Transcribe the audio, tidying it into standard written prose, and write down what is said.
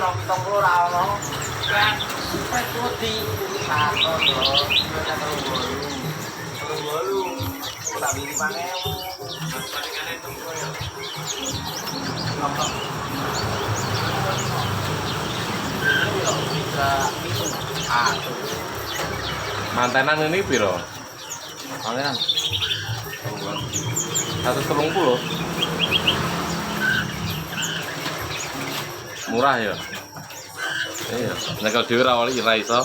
nang 70 ra ono. Kan wis wedi satu lho. Kita terlalu. Tak beli pakai. Palingan itu ya. Ngomong. Bisa itu. Mantenan ini piro? Mantenan 130. Murah ya. Iya, nek dhewe ra iso.